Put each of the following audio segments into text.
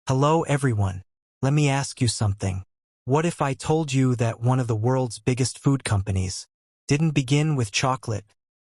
Hello everyone. Let me ask you something. What if I told you that one of the world's biggest food companies didn't begin with chocolate,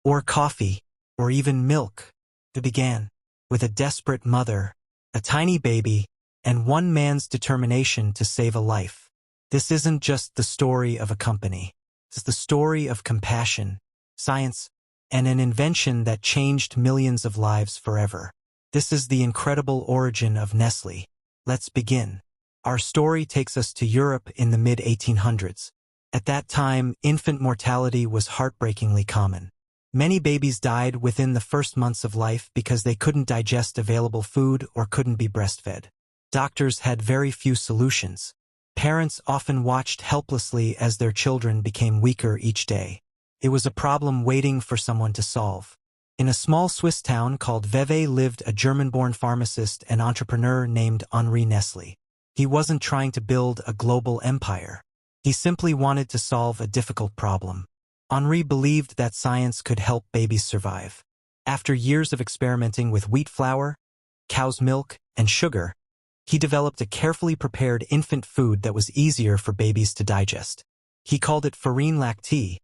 or coffee, or even milk? It began with a desperate mother, a tiny baby, and one man's determination to save a life. This isn't just the story of a company. It's the story of compassion, science, and an invention that changed millions of lives forever. This is the incredible origin of Nestle. Let's begin. Our story takes us to Europe in the mid-1800s. At that time, infant mortality was heartbreakingly common. Many babies died within the first months of life because they couldn't digest available food or couldn't be breastfed. Doctors had very few solutions. Parents often watched helplessly as their children became weaker each day. It was a problem waiting for someone to solve. In a small Swiss town called Vevey lived a German-born pharmacist and entrepreneur named Henri Nestlé. He wasn't trying to build a global empire. He simply wanted to solve a difficult problem. Henri believed that science could help babies survive. After years of experimenting with wheat flour, cow's milk, and sugar, he developed a carefully prepared infant food that was easier for babies to digest. He called it farine lactée,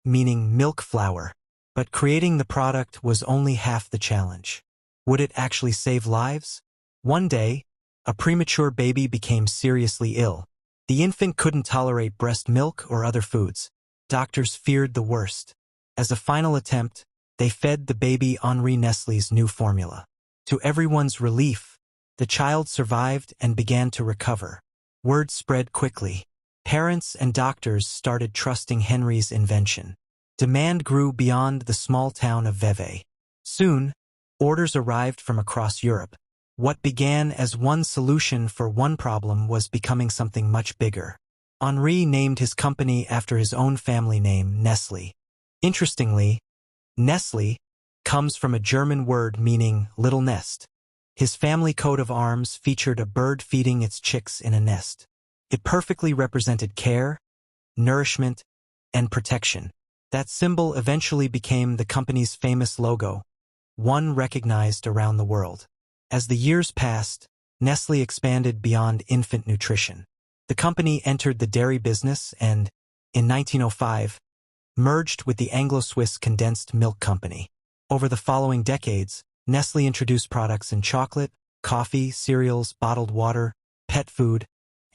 meaning milk flour. But creating the product was only half the challenge. Would it actually save lives? One day, a premature baby became seriously ill. The infant couldn't tolerate breast milk or other foods. Doctors feared the worst. As a final attempt, they fed the baby Henri Nestlé's new formula. To everyone's relief, the child survived and began to recover. Word spread quickly. Parents and doctors started trusting Henri's invention. Demand grew beyond the small town of Vevey. Soon, orders arrived from across Europe. What began as one solution for one problem was becoming something much bigger. Henri named his company after his own family name, Nestle. Interestingly, Nestle comes from a German word meaning little nest. His family coat of arms featured a bird feeding its chicks in a nest. It perfectly represented care, nourishment, and protection. That symbol eventually became the company's famous logo, one recognized around the world. As the years passed, Nestle expanded beyond infant nutrition. The company entered the dairy business and, in 1905, merged with the Anglo-Swiss Condensed Milk Company. Over the following decades, Nestle introduced products in chocolate, coffee, cereals, bottled water, pet food,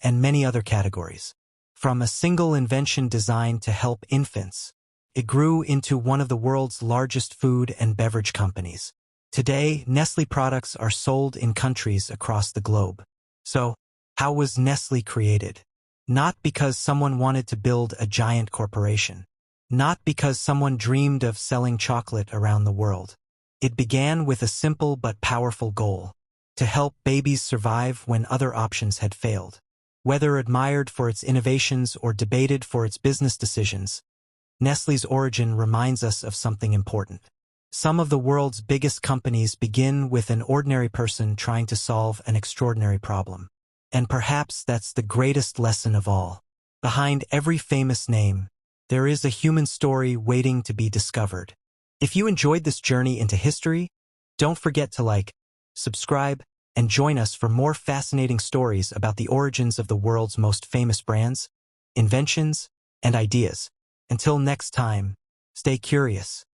and many other categories. From a single invention designed to help infants, it grew into one of the world's largest food and beverage companies. Today, Nestle products are sold in countries across the globe. So, how was Nestle created? Not because someone wanted to build a giant corporation. Not because someone dreamed of selling chocolate around the world. It began with a simple but powerful goal: to help babies survive when other options had failed. Whether admired for its innovations or debated for its business decisions, Nestle's origin reminds us of something important. Some of the world's biggest companies begin with an ordinary person trying to solve an extraordinary problem. And perhaps that's the greatest lesson of all. Behind every famous name, there is a human story waiting to be discovered. If you enjoyed this journey into history, don't forget to like, subscribe, and join us for more fascinating stories about the origins of the world's most famous brands, inventions, and ideas. Until next time, stay curious.